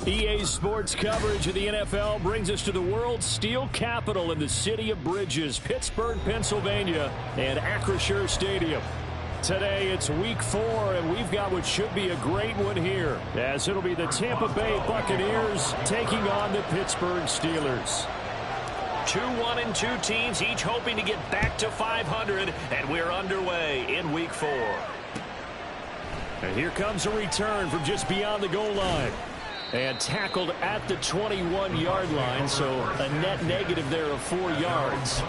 EA Sports coverage of the NFL brings us to the world's steel capital in the city of bridges, Pittsburgh, Pennsylvania, and Acrisure Stadium. Today it's week 4, and we've got what should be a great one here, as it'll be the Tampa Bay Buccaneers taking on the Pittsburgh Steelers. 2-1-2 teams, each hoping to get back to 500, and we're underway in week 4. And here comes a return from just beyond the goal line. And tackled at the 21-yard line, so a net negative there of 4 yards.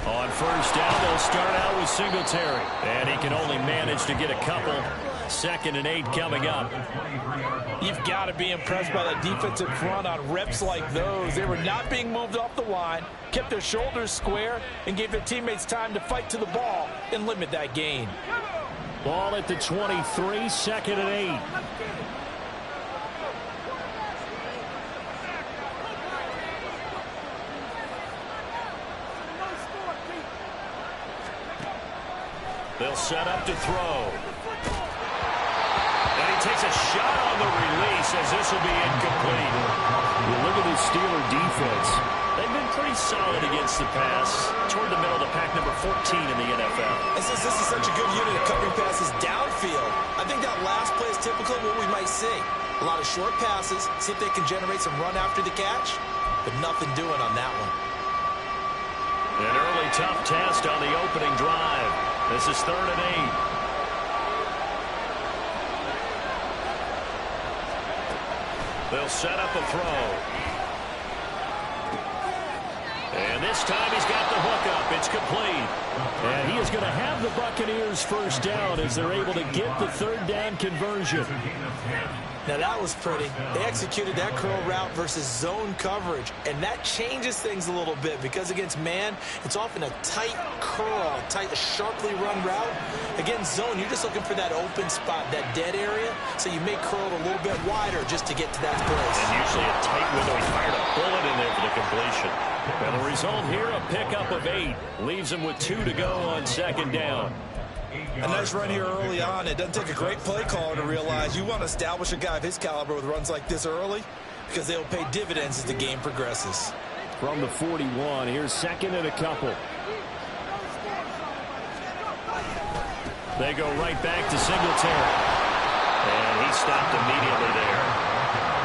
On first down, they'll start out with Singletary. And he can only manage to get a couple. 2nd and 8 coming up. You've got to be impressed by that defensive front on reps like those. They were not being moved off the line, kept their shoulders square, and gave their teammates time to fight to the ball and limit that gain. Ball at the 23, 2nd and 8. They'll set up to throw. And he takes a shot on the release as this will be incomplete. You look at this Steeler defense. They've been pretty solid against the pass. Toward the middle of the pack, number 14 in the NFL. And since this is such a good unit of covering passes downfield, I think that last play is typical of what we might see. A lot of short passes, see if they can generate some run after the catch, but nothing doing on that one. An early tough test on the opening drive. This is 3rd and 8. They'll set up a throw. And this time he's got the hook up. It's complete. And he is going to have the Buccaneers first down as they're able to get the 3rd down conversion. Now that was pretty. They executed that curl route versus zone coverage, and that changes things a little bit because against man, it's often a tight curl, tight, sharply run route. Against zone, you're just looking for that open spot, that dead area, so you may curl it a little bit wider just to get to that place. And usually a tight window. He fired a bullet in there for the completion. And the result here, a pickup of 8. Leaves him with 2 to go on 2nd down. A nice run here early on. It doesn't take a great play caller to realize you want to establish a guy of his caliber with runs like this early because they'll pay dividends as the game progresses. From the 41, here's 2nd and a couple. They go right back to Singletary. And he stopped immediately there.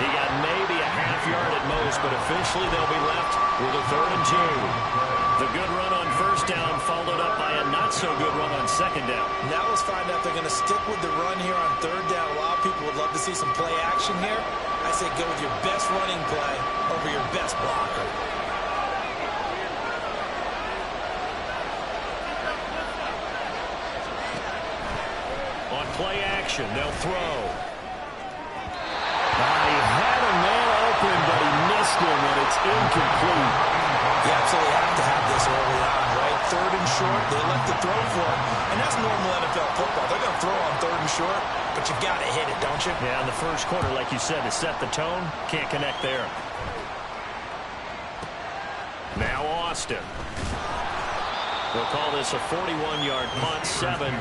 He got maybe a half yard at most, but officially they'll be left with a 3rd and 2. The good run on first down followed up by a not-so-good run on 2nd down. Now let's find out if they're going to stick with the run here on 3rd down. A lot of people would love to see some play action here. I say go with your best running play over your best blocker. On play action, they'll throw. He had a man open, but he missed him, and it's incomplete. You absolutely have to have this early on, right? 3rd and short, they let the throw for it. And that's normal NFL football. They're going to throw on 3rd and short, but you've got to hit it, don't you? Yeah, in the first quarter, like you said, to set the tone, can't connect there. Now Austin. We'll call this a 41-yard punt, 7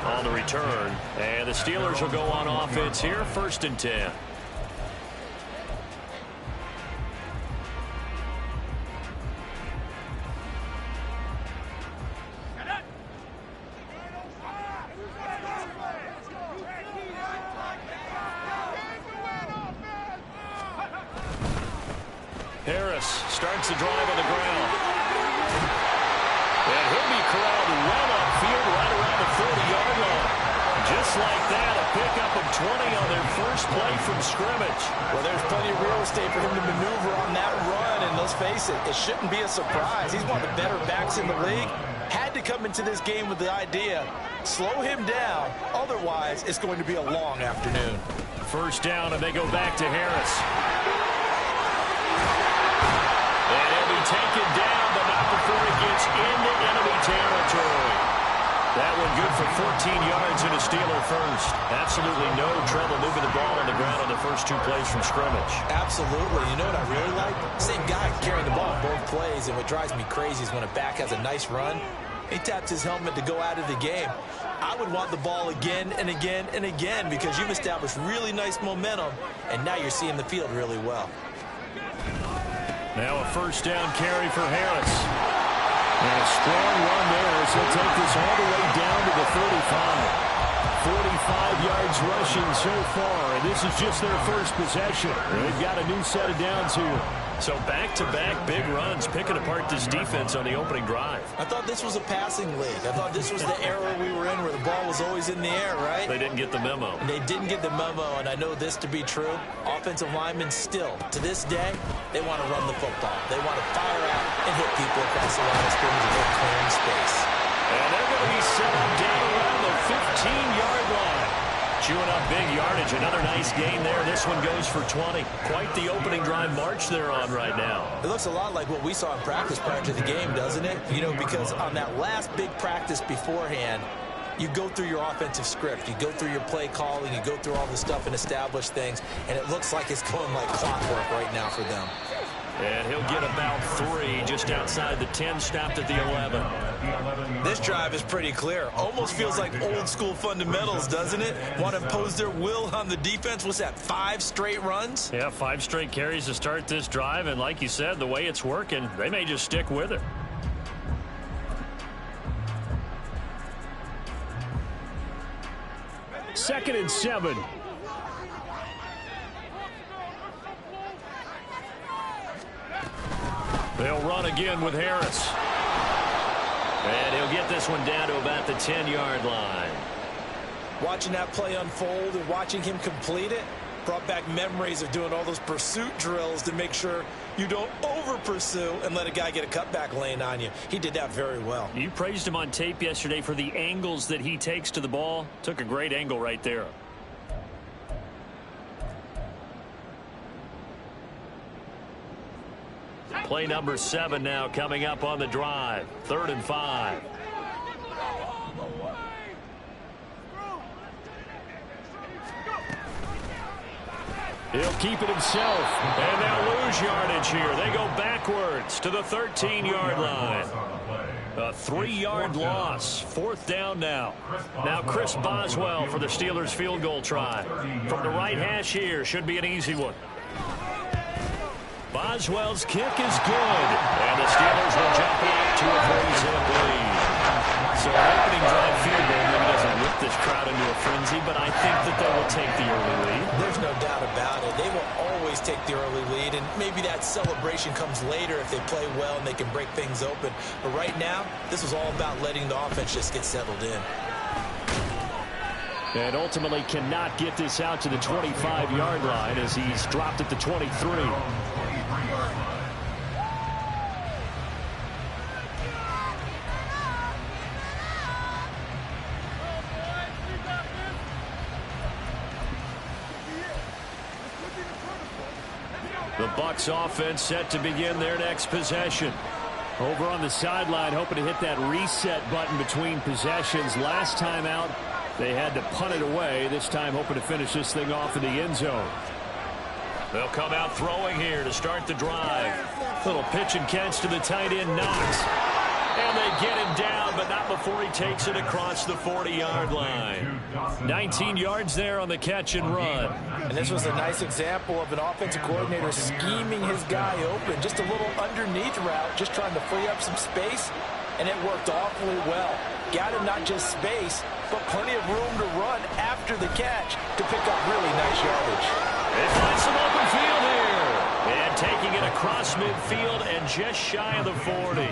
on the return. And the Steelers will go on offense here, 1st and 10. Harris starts the drive on the ground. And he'll be corralled well upfield right around the 40-yard line. Just like that, a pickup of 20 on their first play from scrimmage. Well, there's plenty of real estate for him to maneuver on that run, and let's face it, it shouldn't be a surprise. He's one of the better backs in the league. Had to come into this game with the idea, slow him down, otherwise it's going to be a long afternoon. First down, and they go back to Harris. And he'll be taken down, but not before he gets into enemy territory. That one good for 14 yards and a Steeler first. Absolutely no trouble moving the ball on the ground on the first 2 plays from scrimmage. Absolutely. You know what I really like? Same guy carrying the ball in both plays, and what drives me crazy is when a back has a nice run, he taps his helmet to go out of the game. I would want the ball again and again and again because you've established really nice momentum, and now you're seeing the field really well. Now a first down carry for Harris. And a strong run there as he'll take this all the way down to the 35. 45 yards rushing so far, and this is just their first possession. They've got a new set of downs here. So back-to-back big runs, picking apart this defense on the opening drive. I thought this was a passing league. I thought this was the era we were in where the ball was always in the air, right? They didn't get the memo. They didn't get the memo, and I know this to be true. Offensive linemen still, to this day, they want to run the football. They want to fire out and hit people across the line of scrimmage and they're clearing space. And they're going to be set up down around the 15-yard line. Chewing up big yardage. Another nice gain there. This one goes for 20. Quite the opening drive march they're on right now. It looks a lot like what we saw in practice prior to the game, doesn't it? You know, because on that last big practice beforehand, you go through your offensive script. You go through your play calling. You go through all the stuff and establish things. And it looks like it's going like clockwork right now for them. And he'll get about 3 just outside the 10, stopped at the 11. This drive is pretty clear. Almost feels like old school fundamentals, doesn't it? Want to impose their will on the defense. What's that, 5 straight runs? Yeah, 5 straight carries to start this drive. And like you said, the way it's working, they may just stick with it. Second and 7. They'll run again with Harris. And he'll get this one down to about the 10-yard line. Watching that play unfold and watching him complete it brought back memories of doing all those pursuit drills to make sure you don't over-pursue and let a guy get a cutback lane on you. He did that very well. You praised him on tape yesterday for the angles that he takes to the ball. Took a great angle right there. Play number 7 now coming up on the drive. 3rd and 5. He'll keep it himself. And they'll lose yardage here. They go backwards to the 13-yard line. A 3-yard loss. 4th down now. Now Chris Boswell for the Steelers field goal try. From the right hash here. Should be an easy one. Boswell's kick is good. And the Steelers will jump out to a 3-zip lead. So opening drive field goal maybe doesn't whip this crowd into a frenzy, but I think that they will take the early lead. There's no doubt about it. They will always take the early lead, and maybe that celebration comes later if they play well and they can break things open. But right now, this is all about letting the offense just get settled in. And ultimately cannot get this out to the 25-yard line as he's dropped at the 23. The Bucs offense set to begin their next possession. Over on the sideline, hoping to hit that reset button between possessions. Last time out, they had to punt it away. This time hoping to finish this thing off in the end zone. They'll come out throwing here to start the drive. Little pitch and catch to the tight end, Knox. And they get him down, but not before he takes it across the 40-yard line. 19 yards there on the catch and run. And this was a nice example of an offensive coordinator scheming his guy open. Just a little underneath route, just trying to free up some space, and it worked awfully well. Got him not just space, but plenty of room to run after the catch to pick up really nice yardage. They find some open field here. And taking it across midfield and just shy of the 40.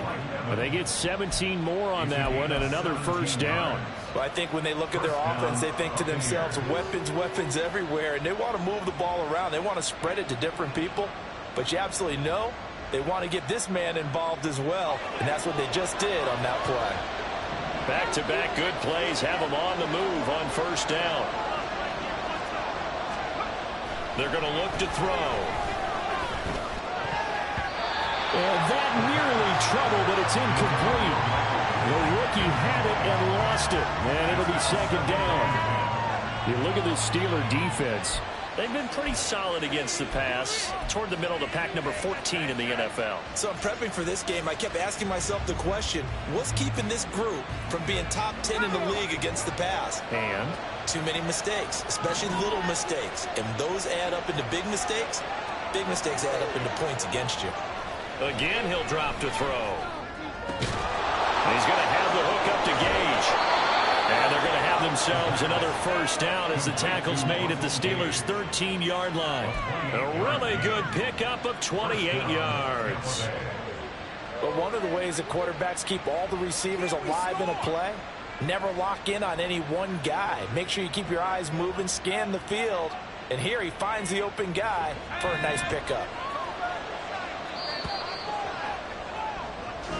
But they get 17 more on that one and another first down. Well, I think when they look at their offense, they think to themselves, weapons, weapons everywhere, and they want to move the ball around. They want to spread it to different people. But you absolutely know they want to get this man involved as well, and that's what they just did on that play. Back-to-back good plays have them on the move on first down. They're going to look to throw. And that nearly trouble, but it's incomplete. The rookie had it and lost it, and it'll be second down. You look at this Steeler defense. They've been pretty solid against the pass, toward the middle of the pack, number 14 in the NFL. So I'm prepping for this game. I kept asking myself the question, what's keeping this group from being top 10 in the league against the pass? And? Too many mistakes, especially little mistakes. And those add up into big mistakes. Big mistakes add up into points against you. Again, he'll drop to throw. And he's going to have the hook up to Gage. And they're going to have themselves another first down as the tackle's made at the Steelers' 13-yard line. A really good pickup of 28 yards. But one of the ways that quarterbacks keep all the receivers alive in a play, never lock in on any one guy. Make sure you keep your eyes moving, scan the field. And here he finds the open guy for a nice pickup.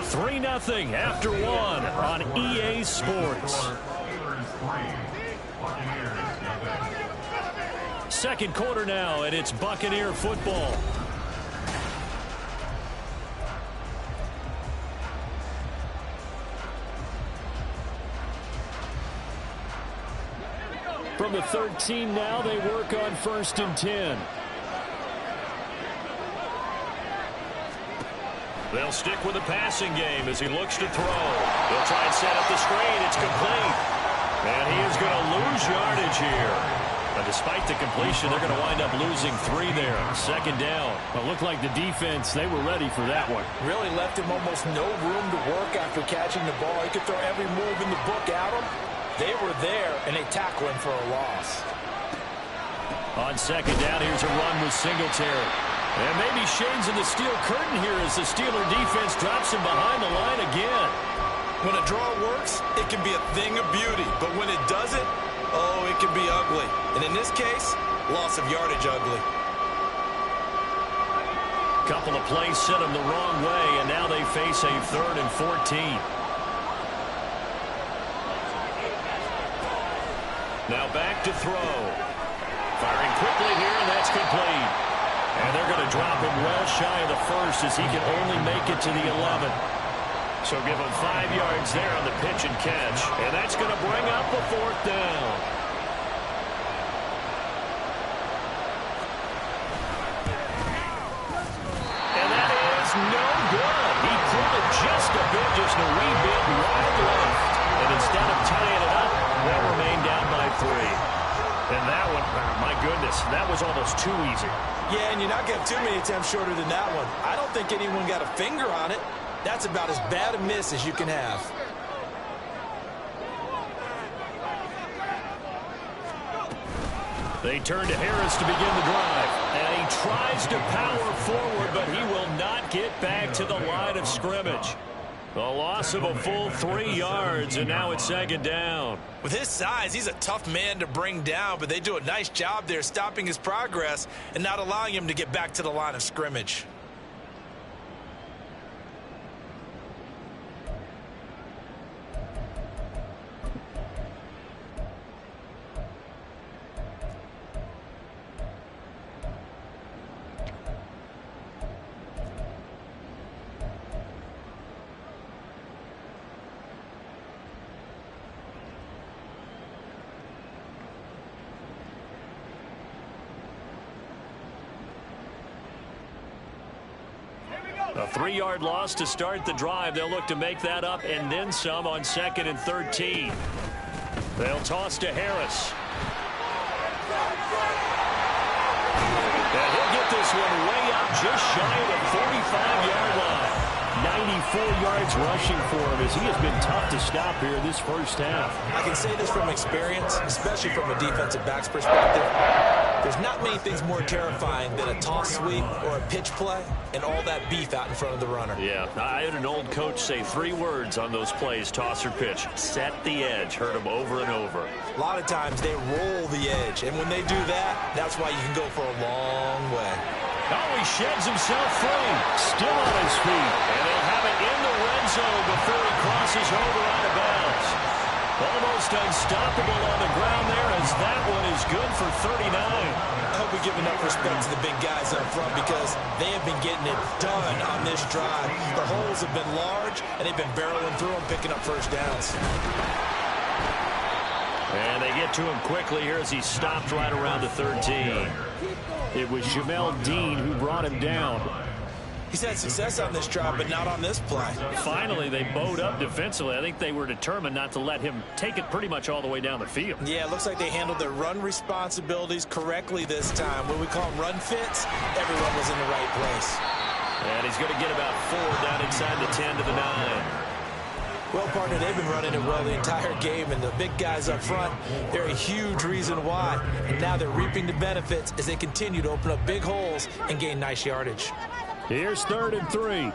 3-0 after one on EA Sports. Second quarter now, and it's Buccaneer football. From the 13 now, they work on 1st and 10. They'll stick with the passing game as he looks to throw. They'll try and set up the screen. It's complete. And he is going to lose yardage here. But despite the completion, they're going to wind up losing 3 there. Second down. Well, it looked like the defense, they were ready for that one. Really left him almost no room to work after catching the ball. He could throw every move in the book at him. They were there, and they tackle him for a loss. On second down, here's a run with Singletary. And maybe shades in the steel curtain here as the Steeler defense drops him behind the line again. When a draw works, it can be a thing of beauty. But when it doesn't, oh, it can be ugly. And in this case, loss of yardage ugly. Couple of plays sent them the wrong way, and now they face a 3rd and 14. Now back to throw. Firing quickly here, and that's complete. And they're going to drop him well shy of the 1st as he can only make it to the 11. So give him 5 yards there on the pitch and catch. And that's going to bring up a 4th down. And that is no good. He pulled it just a bit, just a wee bit wide left. And instead of tying it up, they'll remain down by 3. And that one, my goodness, that was almost too easy. Yeah, and you're not getting too many attempts shorter than that one. I don't think anyone got a finger on it. That's about as bad a miss as you can have. They turn to Harris to begin the drive. And he tries to power forward, but he will not get back to the line of scrimmage. A loss of a full 3 yards, and now it's second down. With his size, he's a tough man to bring down, but they do a nice job there stopping his progress and not allowing him to get back to the line of scrimmage. A 3-yard loss to start the drive. They'll look to make that up and then some on 2nd and 13. They'll toss to Harris. And he'll get this one way up just shy of the 45-yard line. 94 yards rushing for him as he has been tough to stop here this first half. I can say this from experience, especially from a defensive back's perspective. There's not many things more terrifying than a toss sweep or a pitch play and all that beef out in front of the runner. Yeah, I had an old coach say 3 words on those plays, toss or pitch. Set the edge. Heard him over and over. A lot of times they roll the edge, and when they do that, that's why you can go for a long way. Oh, he sheds himself free. Still on his feet. And they'll have it in the red zone before he crosses over out of bounds. Almost unstoppable on the ground there as that one is good for 39. I hope we give enough respect to the big guys up front because they have been getting it done on this drive. The holes have been large, and they've been barreling through them, picking up first downs. And they get to him quickly here as he stopped right around the 13. It was Jamel Dean who brought him down. He's had success on this drive, but not on this play. Finally, they bowed up defensively. I think they were determined not to let him take it pretty much all the way down the field. Yeah, it looks like they handled their run responsibilities correctly this time. When we call them run fits, everyone was in the right place. And he's going to get about 4 down inside the 10 to the 9. Well, partner, they've been running it well the entire game, and the big guys up front, they're a huge reason why. And now they're reaping the benefits as they continue to open up big holes and gain nice yardage. Here's 3rd and 3.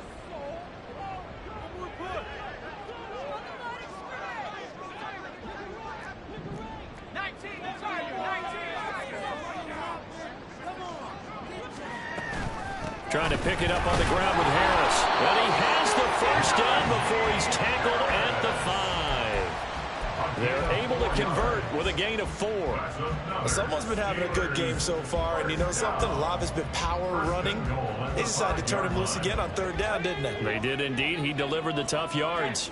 Trying to pick it up on the ground with Harris. And he has the first down before he's tackled at the 5. They're able to convert with a gain of 4. Someone's been having a good game so far, and you know something? A lot of it's been power running. They decided to turn him loose again on 3rd down, didn't they? They did indeed. He delivered the tough yards.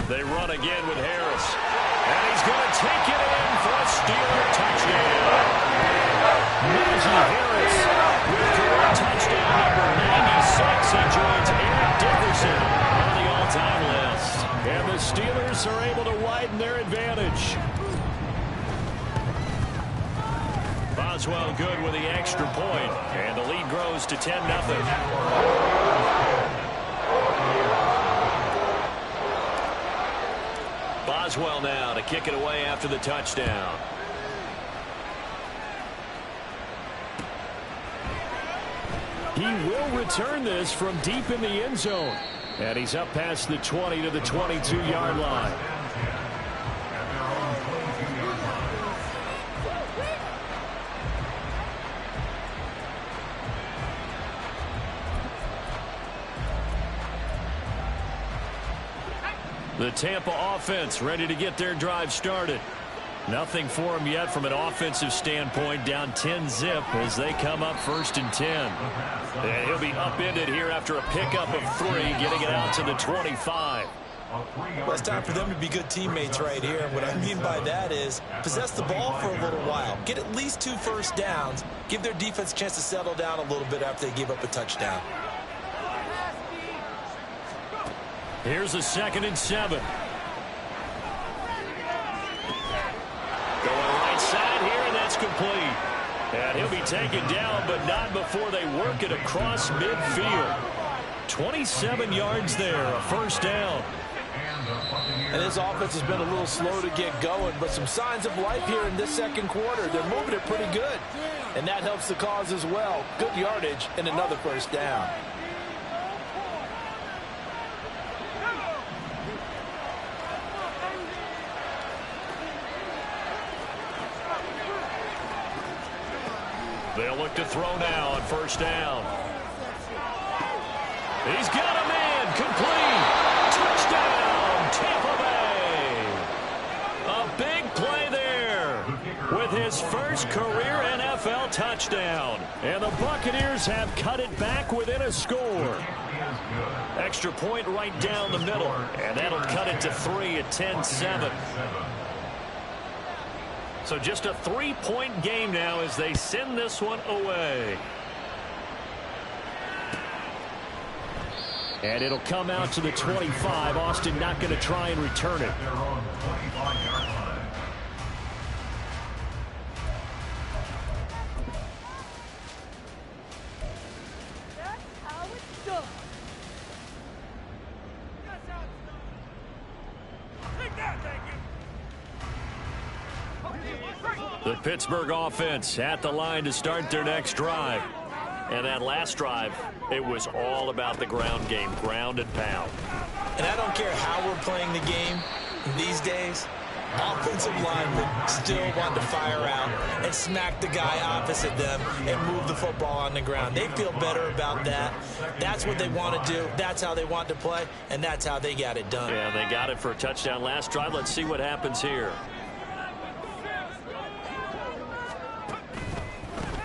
They run again with Harris. And he's going to take it in for a Steeler touchdown. Najee Harris with career touchdown number 96. He joins Eric Dickerson on the all-time list. And the Steelers are able to widen their advantage. Boswell good with the extra point. And the lead grows to 10-0. Boswell now to kick it away after the touchdown. He will return this from deep in the end zone. And he's up past the 20 to the 22-yard line. The Tampa offense ready to get their drive started. Nothing for him yet from an offensive standpoint. Down 10-zip as they come up 1st and 10. And he'll be upended here after a pickup of 3, getting it out to the 25. Well, it's time for them to be good teammates right here. And what I mean by that is possess the ball for a little while. Get at least 2 first downs. Give their defense a chance to settle down a little bit after they give up a touchdown. Here's a 2nd and 7. Going right side here, and that's complete. And he'll be taken down, but not before they work it across midfield. 27 yards there, a first down. And this offense has been a little slow to get going, but some signs of life here in this 2nd quarter. They're moving it pretty good, and that helps the cause as well. Good yardage and another first down. They'll look to throw now on first down. He's got a man, complete. Touchdown, Tampa Bay. A big play there with his first career NFL touchdown. And the Buccaneers have cut it back within a score. Extra point right down the middle. And that'll cut it to 3 at 10-7. So just a 3-point game now as they send this one away. And it'll come out to the 25. Austin not going to try and return it. The Pittsburgh offense at the line to start their next drive. And that last drive, it was all about the ground game, ground and pound. And I don't care how we're playing the game these days, offensive linemen still want to fire out and smack the guy opposite them and move the football on the ground. They feel better about that. That's what they want to do. That's how they want to play, and that's how they got it done. Yeah, they got it for a touchdown last drive. Let's see what happens here.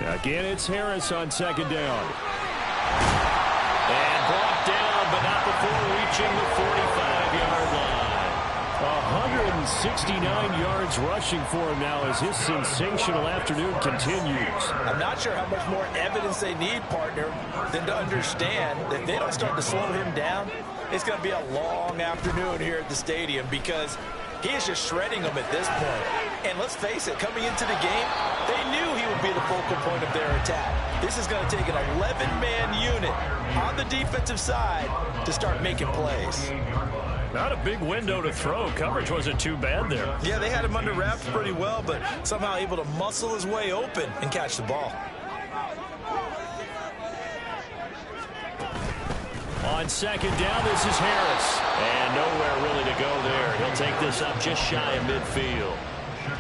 Again, it's Harris on second down. And brought down, but not before reaching the 45-yard line. 169 yards rushing for him now as his sensational afternoon continues. I'm not sure how much more evidence they need, partner, than to understand that if they don't start to slow him down, it's going to be a long afternoon here at the stadium because he is just shredding them at this point. And let's face it, coming into the game, they knew he would be the focal point of their attack. This is going to take an 11-man unit on the defensive side to start making plays. Not a big window to throw. Coverage wasn't too bad there. Yeah, they had him under wraps pretty well, but somehow able to muscle his way open and catch the ball. On second down, this is Harris. And nowhere really to go there. He'll take this up just shy of midfield.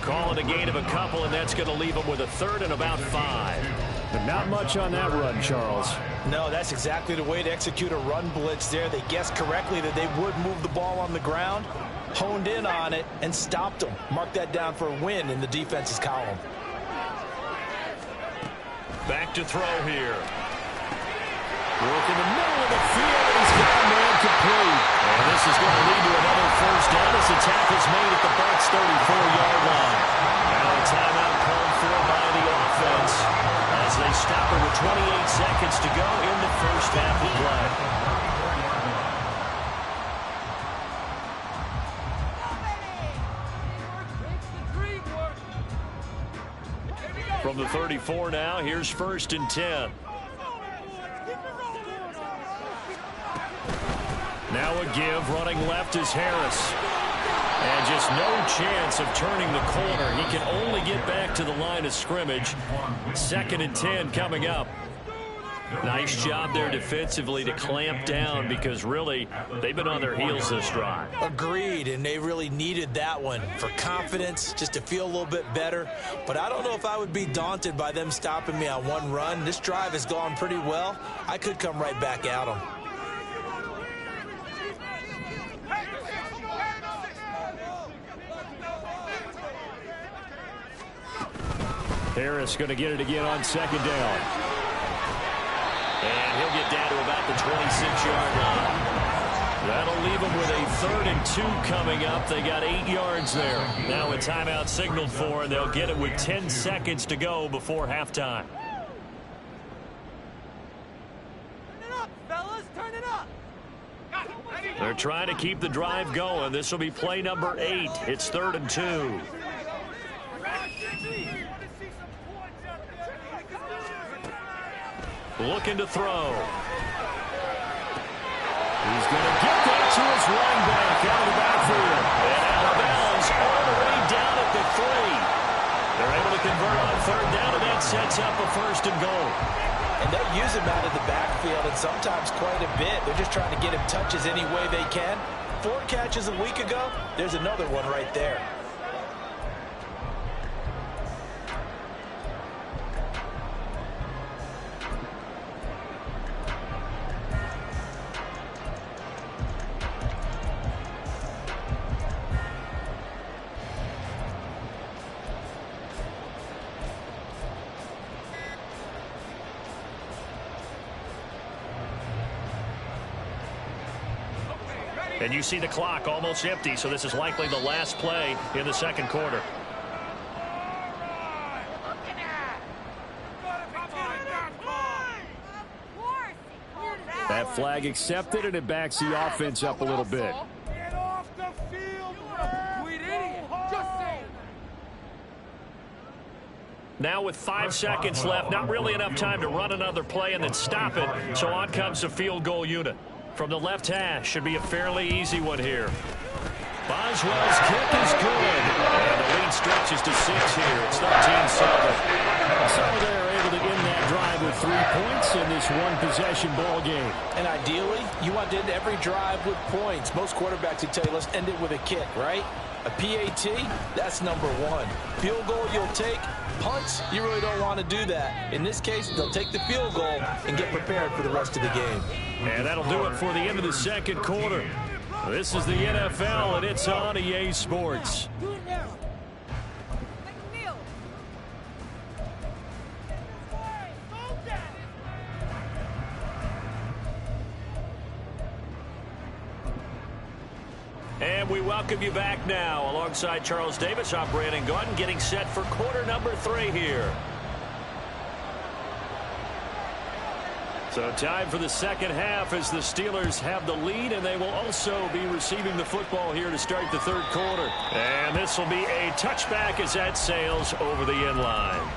Call it a gain of a couple, and that's going to leave him with a third and about 5. But not much on that run, Charles. No, that's exactly the way to execute a run blitz there. They guessed correctly that they would move the ball on the ground, honed in on it, and stopped them. Mark that down for a win in the defense's column. Back to throw here. Work in the middle of the field, and he's got a man complete. And this is going to lead to another first down as the tackle's made at the Bucs' 34-yard line. Now a timeout called for by the offense as they stop it with 28 seconds to go in the first half of play. From the 34 now, here's 1st and 10. Now a give, running left is Harris. And just no chance of turning the corner. He can only get back to the line of scrimmage. 2nd and 10 coming up. Nice job there defensively to clamp down because really they've been on their heels this drive. Agreed, and they really needed that one for confidence, just to feel a little bit better. But I don't know if I would be daunted by them stopping me on one run. This drive has gone pretty well. I could come right back at them. Harris going to get it again on second down. And he'll get down to about the 26-yard line. That'll leave him with a 3rd and 2 coming up. They got 8 yards there. Now a timeout signaled for, and they'll get it with 10 seconds to go before halftime. Turn it up, fellas. Turn it up. They're trying to keep the drive going. This will be play number 8. It's 3rd and 2. Looking to throw. He's going to get that to his running back out of the backfield. And out of bounds all the way down at the 3. They're able to convert on 3rd down, and that sets up a 1st and goal. And they use him out of the backfield, and sometimes quite a bit. They're just trying to get him touches any way they can. 4 catches a week ago. There's another one right there. And you see the clock almost empty, so this is likely the last play in the 2nd quarter. That flag accepted, and it backs the offense up a little bit. Get off the field, you idiot. Just say it. Now with 5 seconds left, not really enough time to run another play and then stop it, so on comes the field goal unit. From the left hash, should be a fairly easy one here. Boswell's kick is good. And the lead lead stretches to 6 here. It's 13-7. So they're able to end that drive with 3 points in this one-possession ball game. And ideally, you want to end every drive with points. Most quarterbacks would tell you, let's end it with a kick, right? A PAT, that's number 1. Field goal you'll take. Punts, you really don't want to do that. In this case, they'll take the field goal and get prepared for the rest of the game. And that'll do it for the end of the second quarter. This is the NFL, and it's on EA Sports. And we welcome you back now. Alongside Charles Davis, I'm Brandon Gaudin, getting set for quarter number 3 here. So time for the second half as the Steelers have the lead, and they will also be receiving the football here to start the third quarter. And this will be a touchback as that sails over the end line.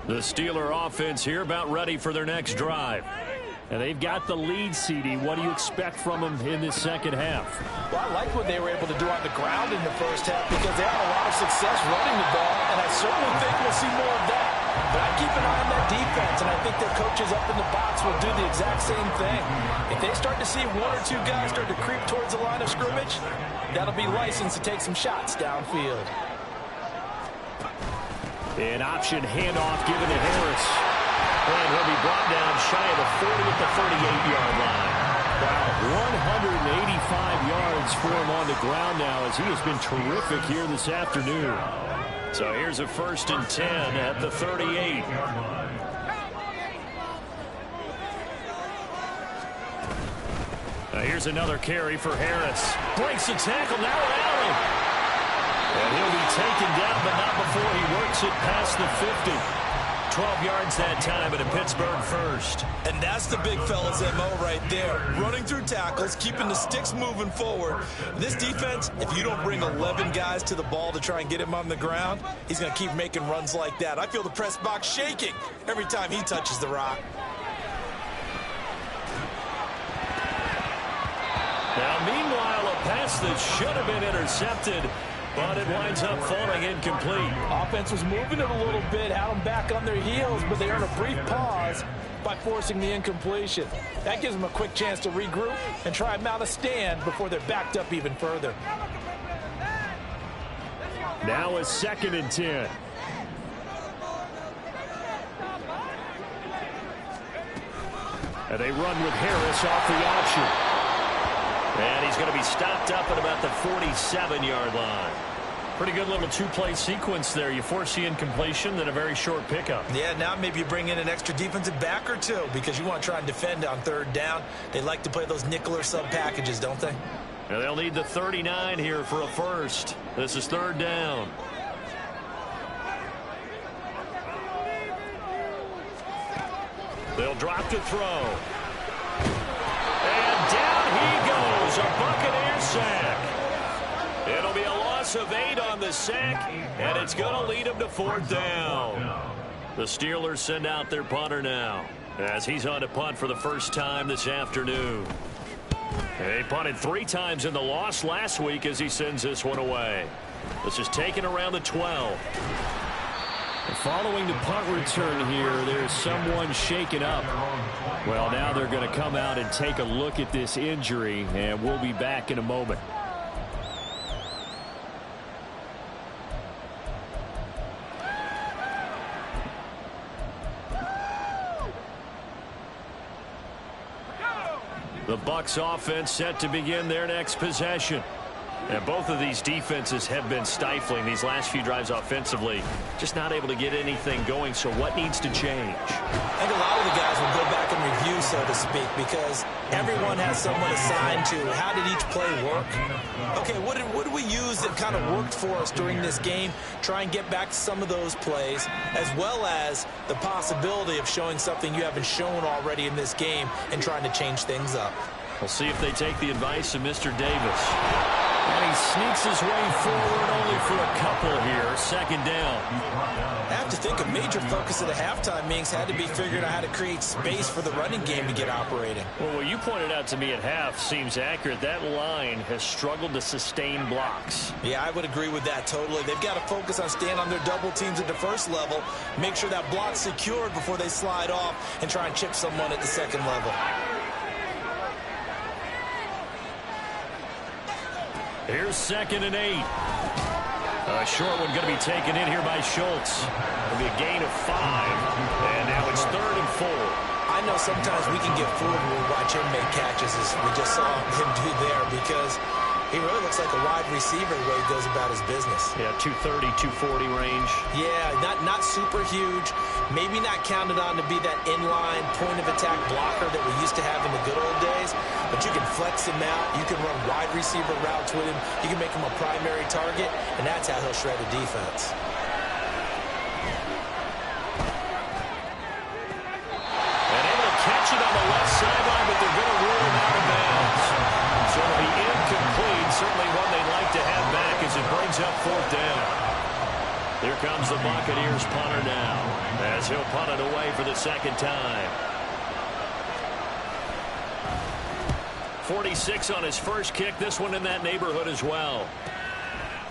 The Steeler offense here about ready for their next drive. And they've got the lead, CD. What do you expect from them in this second half? Well, I like what they were able to do on the ground in the first half because they had a lot of success running the ball, and I certainly think we'll see more of that. But I keep an eye on that defense, and I think their coaches up in the box will do the exact same thing. If they start to see 1 or 2 guys start to creep towards the line of scrimmage, that'll be license to take some shots downfield. An option handoff given to Harris. And he'll be brought down shy of the 40 at the 38-yard line. Wow, 185 yards for him on the ground now as he has been terrific here this afternoon. So here's a 1st and 10 at the 38. Now here's another carry for Harris. Breaks the tackle, now Allen. And he'll be taken down, but not before he works it past the 50. 12 yards that time, and a Pittsburgh first. And that's the big fella's MO right there. Running through tackles, keeping the sticks moving forward. This defense, if you don't bring 11 guys to the ball to try and get him on the ground, he's going to keep making runs like that. I feel the press box shaking every time he touches the rock. Now, meanwhile, a pass that should have been intercepted, but it winds up falling incomplete. Offense was moving it a little bit, had them back on their heels, but they earned a brief pause by forcing the incompletion. That gives them a quick chance to regroup and try and mount a stand before they're backed up even further. Now a 2nd and 10. And they run with Harris off the option. And he's going to be stopped up at about the 47-yard line. Pretty good little 2-play sequence there. You force the incompletion, then a very short pickup. Yeah, now maybe you bring in an extra defensive back or 2 because you want to try and defend on 3rd down. They like to play those nickel or sub packages, don't they? And they'll need the 39 here for a first. This is 3rd down. They'll drop to throw. And down he goes, a Buccaneer sack. It'll be a loss of 8 on the sack, and it's going to lead him to 4th down. The Steelers send out their punter now as he's on to punt for the first time this afternoon. He punted 3 times in the loss last week as he sends this one away. This is taken around the 12. Following the punt return here, there's someone shaken up. Well, now they're going to come out and take a look at this injury, and we'll be back in a moment. The Bucs offense set to begin their next possession. And both of these defenses have been stifling these last few drives offensively. Just not able to get anything going, so what needs to change? I think a lot of the guys will go back and review, so to speak, because everyone has someone assigned to how did each play work. Okay, what did we use that kind of worked for us during this game? Try and get back to some of those plays, as well as the possibility of showing something you haven't shown already in this game and trying to change things up. We'll see if they take the advice of Mr. Davis. And he sneaks his way forward only for a couple here. Second down. I have to think a major focus of the halftime meetings had to be figuring out how to create space for the running game to get operating. Well, what you pointed out to me at half seems accurate. That line has struggled to sustain blocks. Yeah, I would agree with that totally. They've got to focus on staying on their double teams at the first level, make sure that block's secured before they slide off and try and chip someone at the second level. Here's 2nd and 8. A short one going to be taken in here by Schultz. It'll be a gain of 5. And now it's 3rd and 4. I know sometimes we can get fooled when we watch him make catches, as we just saw him do there, because he really looks like a wide receiver the way he goes about his business. Yeah, 230, 240 range. Yeah, not super huge. Maybe not counted on to be that inline point-of-attack blocker that we used to have in the good old days. But you can flex him out. You can run wide receiver routes with him. You can make him a primary target, and that's how he'll shred a defense. And able to catch it on the left sideline, but they're going to rule him out of bounds. So it'll be incomplete. Certainly one they'd like to have back as it brings up 4th down. Here comes the Buccaneers punter now, as he'll punt it away for the second time. 46 on his first kick. This one in that neighborhood as well.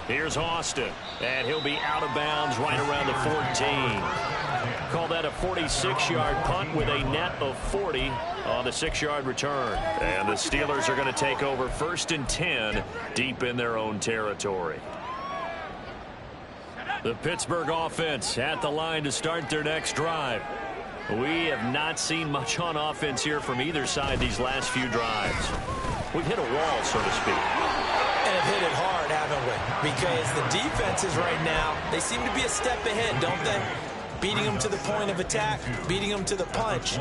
Here's Austin, and he'll be out of bounds right around the 14. Call that a 46-yard punt with a net of 40 on the 6-yard return. And the Steelers are going to take over 1st and 10 deep in their own territory. The Pittsburgh offense at the line to start their next drive. We have not seen much on offense here from either side these last few drives. We've hit a wall, so to speak. And have hit it hard, haven't we? Because the defenses right now, they seem to be a step ahead, don't they? Beating them to the point of attack, beating them to the punch.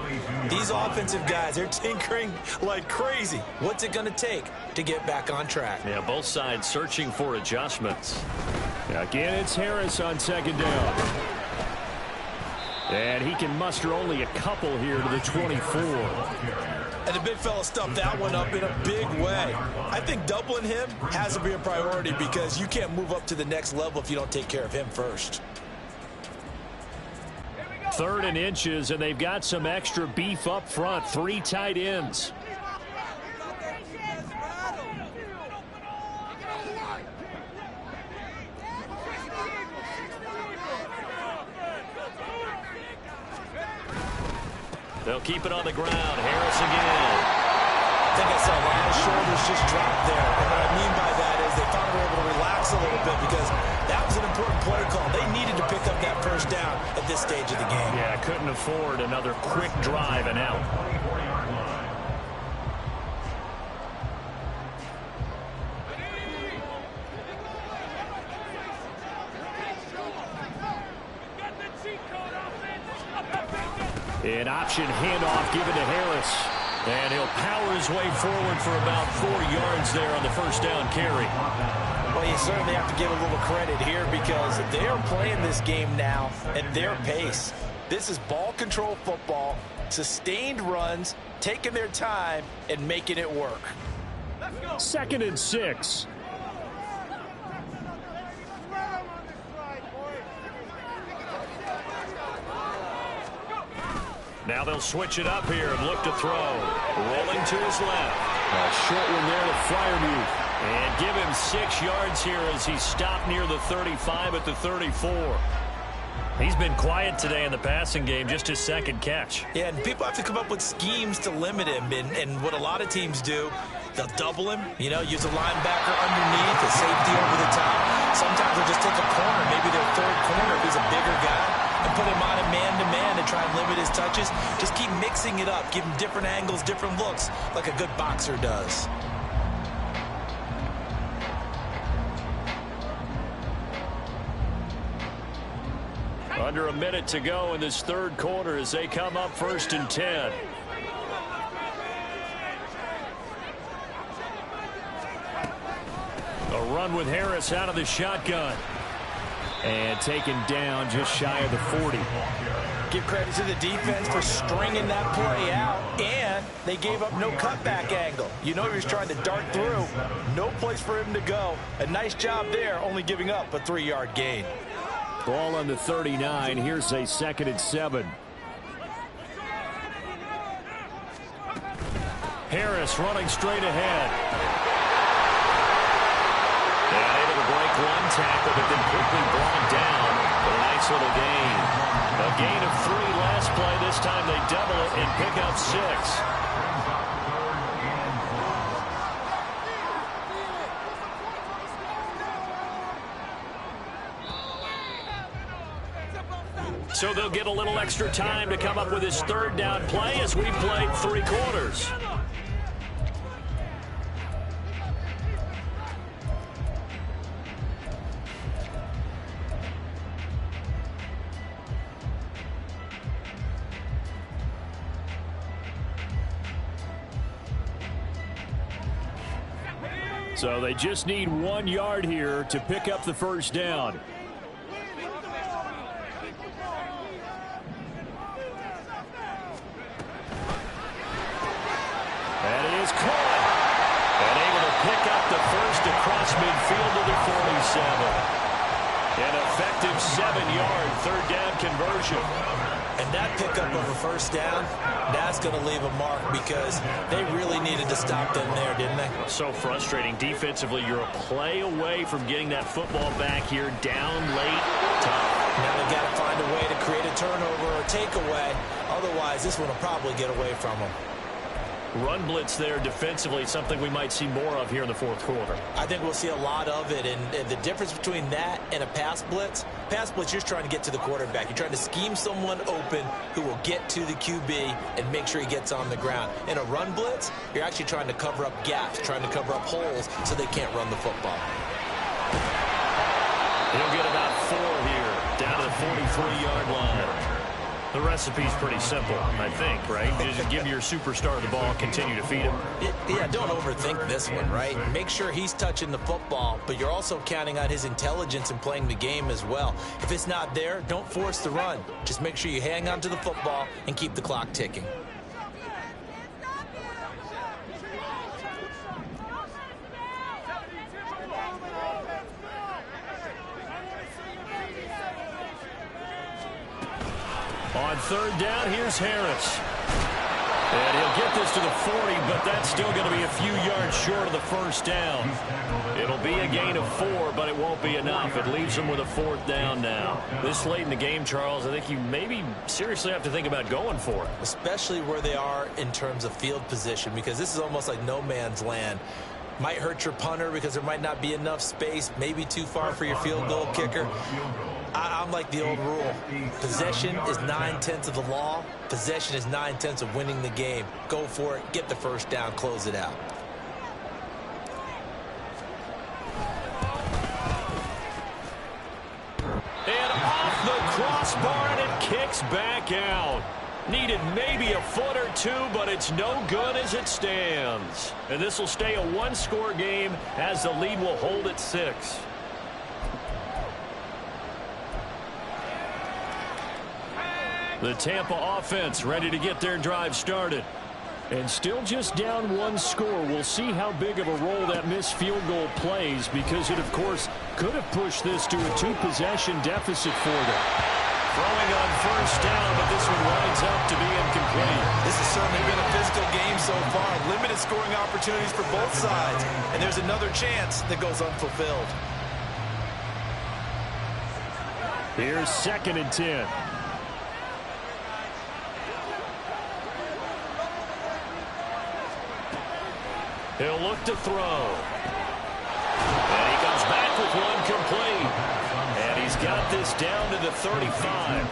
These offensive guys, they're tinkering like crazy. What's it going to take to get back on track? Yeah, both sides searching for adjustments. Again, it's Harris on 2nd down. And he can muster only a couple here to the 24. And the big fella stuffed that one up in a big way. I think doubling him has to be a priority because you can't move up to the next level if you don't take care of him first. 3rd and inches, and they've got some extra beef up front. 3 tight ends. They'll keep it on the ground. Harris again. I think I saw a lot of shoulders just drop there. And what I mean by that is they thought they were able to relax a little bit because that was an important play call. They needed to pick up that first down at this stage of the game. Yeah, couldn't afford another quick drive and out. An option handoff given to Harris. And he'll power his way forward for about 4 yards there on the first down carry. Well, you certainly have to give a little credit here because they are playing this game now at their pace. This is ball control football, sustained runs, taking their time, and making it work. 2nd and 6. Now they'll switch it up here and look to throw. Rolling to his left. A short one there to Freiermuth. And give him 6 yards here as he stopped near the 35 at the 34. He's been quiet today in the passing game, just his 2nd catch. Yeah, and people have to come up with schemes to limit him. And what a lot of teams do, they'll double him, use a linebacker underneath, a safety over the top. Sometimes they'll just take a corner, maybe their 3rd corner if he's a bigger guy, and put him on a man-to-man and try and limit his touches. Just keep mixing it up. Give him different angles, different looks, like a good boxer does. Under a minute to go in this 3rd quarter as they come up 1st and 10. A run with Harris out of the shotgun. And taken down just shy of the 40. Give credit to the defense for stringing that play out, and they gave up no cutback angle. You know he was trying to dart through. No place for him to go. A nice job there, only giving up a 3-yard gain. Ball on the 39. Here's a 2nd and 7. Harris running straight ahead. And able to break one tackle, but then quickly brought down for a nice little gain. A gain of 3 last play. This time they double it and pick up 6. So they'll get a little extra time to come up with his 3rd down play as we played 3 quarters. So they just need 1 yard here to pick up the 1st down. And it is caught. And able to pick up the 1st across midfield to the 47. An effective 7-yard 3rd down conversion. And that pickup of a 1st down, that's going to leave a mark because they really needed to stop them there, didn't they? So frustrating. Defensively, you're a play away from getting that football back here. Down late, tough. Now they've got to find a way to create a turnover or takeaway. Otherwise, this one will probably get away from them. Run blitz there defensively, something we might see more of here in the 4th quarter. I think we'll see a lot of it, and the difference between that and a pass blitz, you're just trying to get to the quarterback. You're trying to scheme someone open who will get to the QB and make sure he gets on the ground. In a run blitz, you're actually trying to cover up gaps, trying to cover up holes so they can't run the football. He'll get about 4 here, down to the 43-yard line. The recipe's pretty simple, I think, right? Just give your superstar the ball, continue to feed him. Yeah, don't overthink this one, right? Make sure he's touching the football, but you're also counting on his intelligence in playing the game as well. If it's not there, don't force the run. Just make sure you hang on to the football and keep the clock ticking. On 3rd down, here's Harris. And he'll get this to the 40, but that's still going to be a few yards short of the 1st down. It'll be a gain of 4, but it won't be enough. It leaves them with a 4th down now. This late in the game, Charles, I think you maybe seriously have to think about going for it. Especially where they are in terms of field position, because this is almost like no man's land. Might hurt your punter because there might not be enough space, maybe too far for your field goal kicker. I'm like the old rule. Possession is 9/10 of the law. Possession is 9/10 of winning the game. Go for it. Get the 1st down. Close it out. And off the crossbar, and it kicks back out. Needed maybe a foot or 2, but it's no good as it stands. And this will stay a 1-score game as the lead will hold at 6. The Tampa offense ready to get their drive started. And still just down 1 score. We'll see how big of a role that missed field goal plays, because it, of course, could have pushed this to a 2-possession deficit for them. Throwing on 1st down, but this one winds up to be incomplete. This has certainly been a physical game so far. Limited scoring opportunities for both sides. And there's another chance that goes unfulfilled. Here's 2nd and 10. He'll look to throw. And he comes back with one complete. And he's got this down to the 35.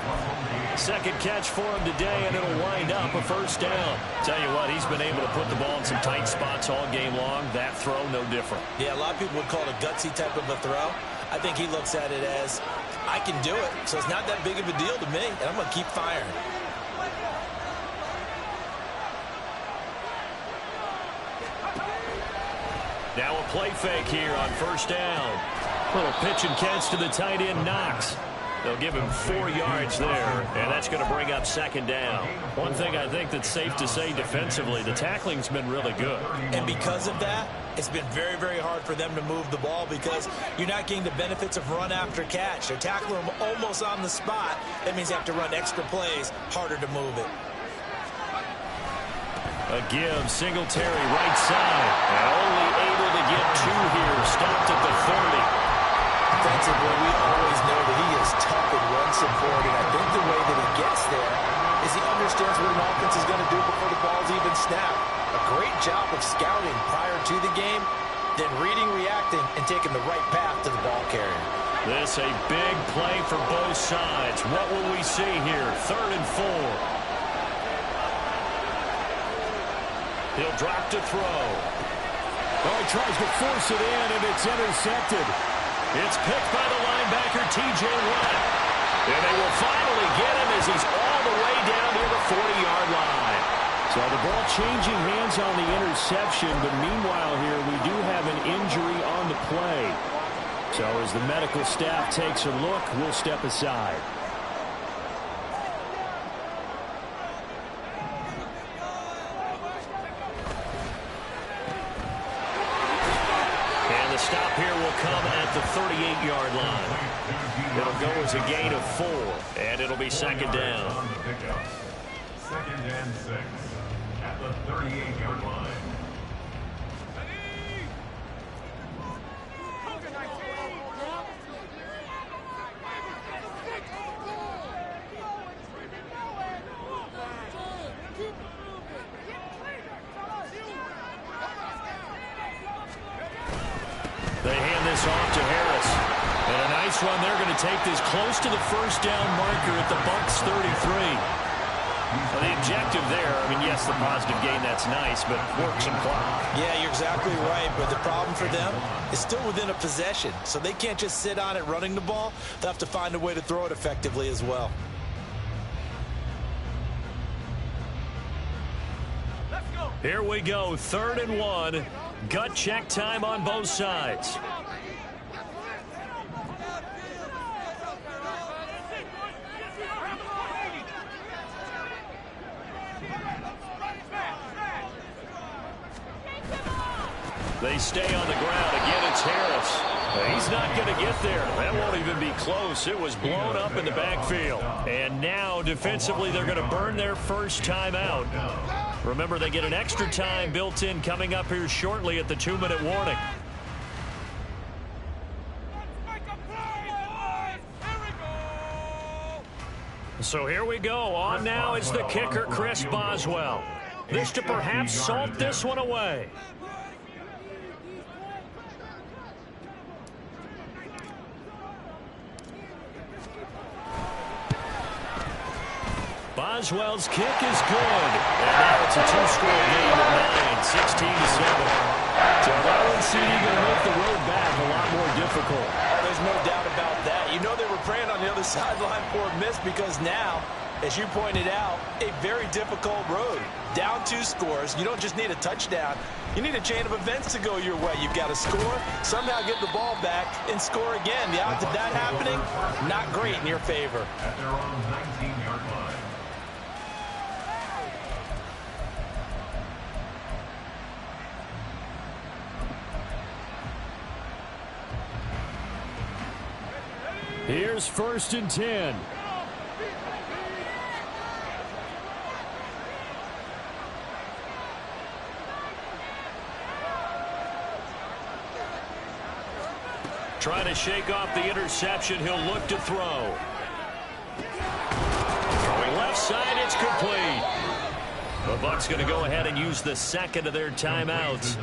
2nd catch for him today, and it'll wind up a 1st down. Tell you what, he's been able to put the ball in some tight spots all game long. That throw, no different. Yeah, a lot of people would call it a gutsy type of a throw. I think he looks at it as, I can do it, so it's not that big of a deal to me, and I'm going to keep firing. Now a play fake here on 1st down. Little pitch and catch to the tight end, Knox. They'll give him 4 yards there, and that's going to bring up second down. One thing I think that's safe to say defensively, the tackling's been really good. And because of that, it's been very, very hard for them to move the ball because you're not getting the benefits of run after catch. They're tackling them almost on the spot. That means they have to run extra plays, harder to move it. A give, Singletary right side, and only able to get 2 here, stopped at the 30. Defensively, we always know that he is tough in run support, and I think the way that he gets there is he understands what an offense is going to do before the ball's even snapped. A great job of scouting prior to the game, then reading, reacting, and taking the right path to the ball carrier. This a big play for both sides. What will we see here? 3rd and 4. He'll drop to throw. Oh, he tries to force it in, and it's intercepted. It's picked by the linebacker, T.J. Watt. And they will finally get him as he's all the way down near the 40-yard line. So the ball changing hands on the interception, but meanwhile here we do have an injury on the play. So as the medical staff takes a look, we'll step aside. And the stop here will come at the 38-yard line. It'll go as a gain of 4, and it'll be second down. 2nd and 6 at the 38-yard line. They hand this off to Harris. And a nice run. They're going to take this close to the first down marker at the Bucs 33. Well, the objective there, I mean, yes, the positive gain, that's nice, but work some clock. Yeah, you're exactly right, but the problem for them is still within a possession, so they can't just sit on it running the ball. They'll have to find a way to throw it effectively as well. Here we go, 3rd and 1. Gut check time on both sides. They stay on the ground. Again, it's Harris. He's not going to get there. That won't even be close. It was blown up in the backfield. And now, defensively, they're going to burn their first time out. Remember, they get an extra time built in coming up here shortly at the 2-minute warning. So here we go. On now is the kicker, Chris Boswell. This to perhaps salt this one away. Boswell's kick is good. And now it's a 2-score game at 9, 16-7. So that one seemed going to make the road back a lot more difficult. Oh, there's no doubt about that. You know they were praying on the other sideline for a miss because now, as you pointed out, a very difficult road. Down 2 scores. You don't just need a touchdown. You need a chain of events to go your way. You've got to score, somehow get the ball back, and score again. The odds of that happening, not great in your favor. At their own 19-yard line. Here's 1st and 10. Trying to shake off the interception. He'll look to throw. Throwing left side, it's complete. The Bucs going to go ahead and use the second of their timeouts.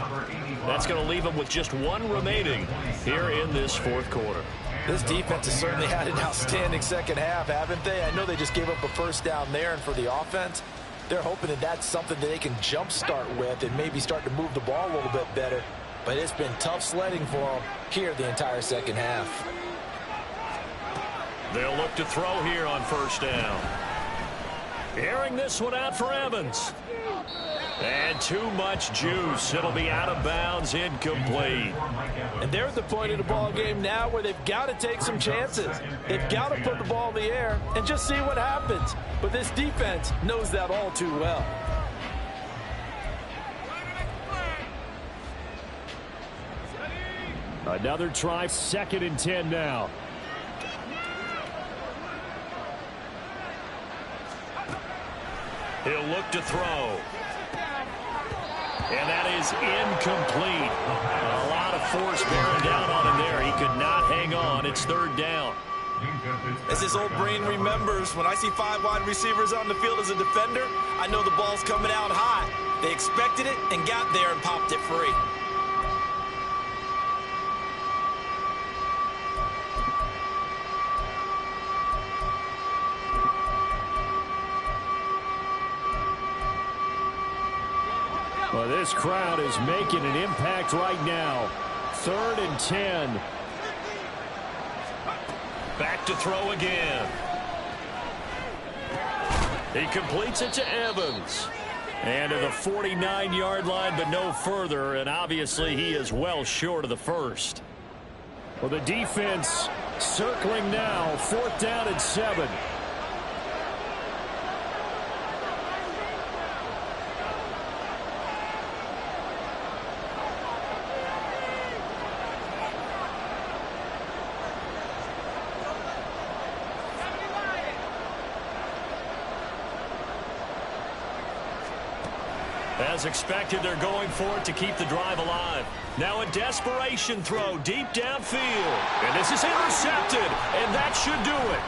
That's going to leave them with just 1 remaining here in this 4th quarter. This defense has certainly had an outstanding second half, haven't they? I know they just gave up a first down there, and for the offense, they're hoping that that's something that they can jumpstart with and maybe start to move the ball a little bit better. But it's been tough sledding for them here the entire second half. They'll look to throw here on 1st down. Airing this one out for Evans. And too much juice. It'll be out of bounds, incomplete. And they're at the point of the ball game now where they've got to take some chances. They've got to put the ball in the air and just see what happens. But this defense knows that all too well. Another try, 2nd and 10 now. He'll look to throw. And that is incomplete. A lot of force bearing down on him there. He could not hang on. It's 3rd down. As his old brain remembers, when I see 5 wide receivers on the field as a defender, I know the ball's coming out high. They expected it and got there and popped it free. Well, this crowd is making an impact right now. 3rd and 10. Back to throw again. He completes it to Evans. And to the 49-yard line, but no further. And obviously, he is well short of the first. Well, the defense circling now. 4th down and 7. As expected, they're going for it to keep the drive alive. Now a desperation throw deep downfield. And this is intercepted, and that should do it.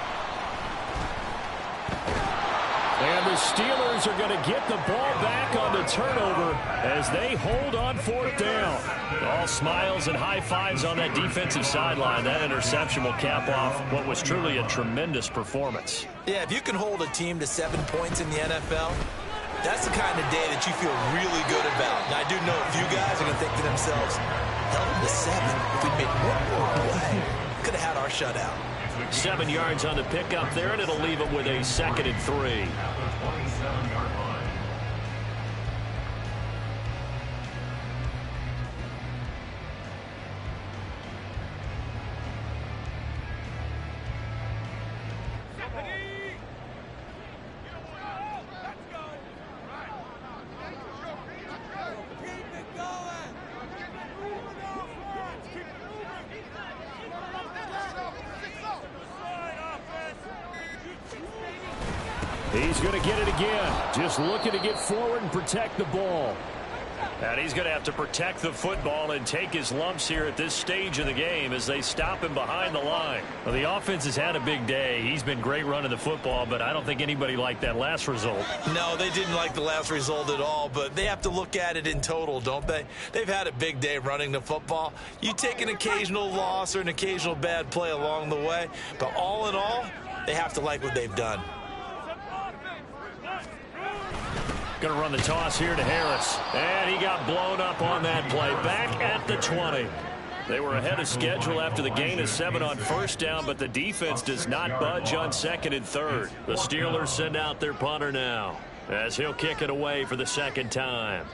And the Steelers are going to get the ball back on the turnover as they hold on 4th down. All smiles and high fives on that defensive sideline. That interception will cap off what was truly a tremendous performance. Yeah, if you can hold a team to 7 points in the NFL, that's the kind of day that you feel really good about. Now, I do know a few guys are going to think to themselves, held them to 7. If we made one more play, could have had our shutout. 7 yards on the pickup there, and it'll leave them with a 2nd and 3. 27-yard line. He's going to get it again. Just looking to get forward and protect the ball. And he's going to have to protect the football and take his lumps here at this stage of the game as they stop him behind the line. Well, the offense has had a big day. He's been great running the football, but I don't think anybody liked that last result. No, they didn't like the last result at all, but they have to look at it in total, don't they? They've had a big day running the football. You take an occasional loss or an occasional bad play along the way, but all in all, they have to like what they've done. Going to run the toss here to Harris. And he got blown up on that play. Back at the 20. They were ahead of schedule after the gain of 7 on 1st down, but the defense does not budge on 2nd and 3rd. The Steelers send out their punter now as he'll kick it away for the 2nd time.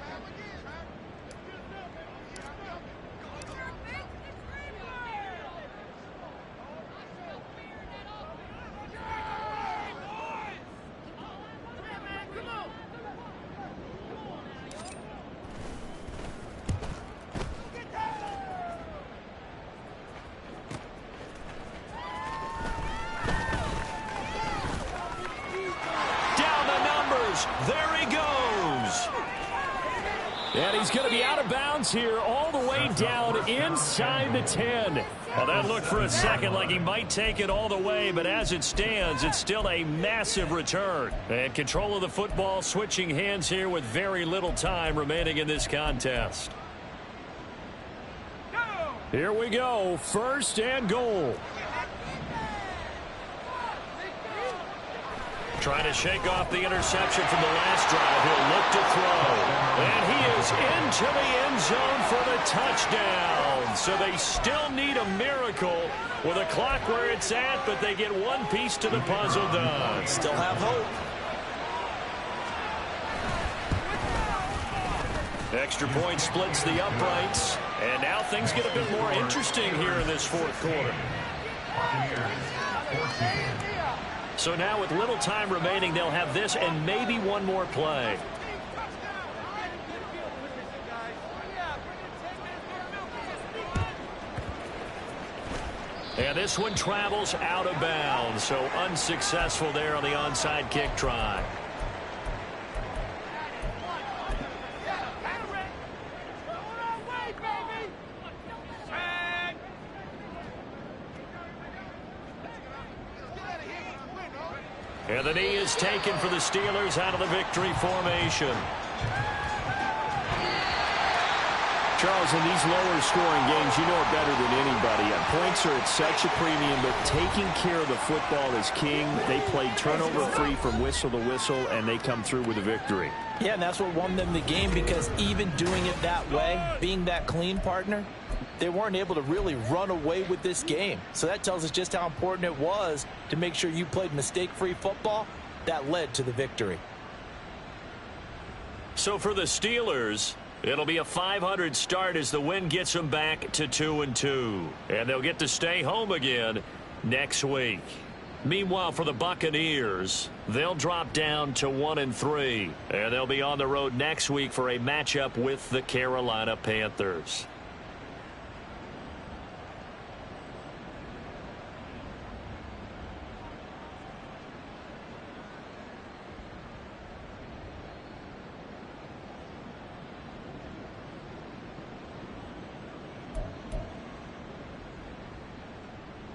There he goes. And he's going to be out of bounds here all the way down inside the 10. Well, that looked for a second like he might take it all the way, but as it stands, it's still a massive return. And control of the football switching hands here with very little time remaining in this contest. Here we go. 1st and goal. Trying to shake off the interception from the last drive. He'll look to throw. And he is into the end zone for the touchdown. So they still need a miracle with a clock where it's at, but they get one piece to the puzzle done. Still have hope. Extra point splits the uprights. And now things get a bit more interesting here in this fourth quarter. So now with little time remaining, they'll have this and maybe one more play. And this one travels out of bounds, so unsuccessful there on the onside kick try. And the knee is taken for the Steelers out of the victory formation. Charles, in these lower scoring games, you know it better than anybody. Points are at such a premium, but taking care of the football is king. They played turnover-free from whistle to whistle, and they come through with a victory. Yeah, and that's what won them the game, because even doing it that way, being that clean partner, they weren't able to really run away with this game. So that tells us just how important it was to make sure you played mistake-free football. That led to the victory. So for the Steelers, it'll be a .500 start as the win gets them back to 2-2. And they'll get to stay home again next week. Meanwhile, for the Buccaneers, they'll drop down to 1-3. And they'll be on the road next week for a matchup with the Carolina Panthers.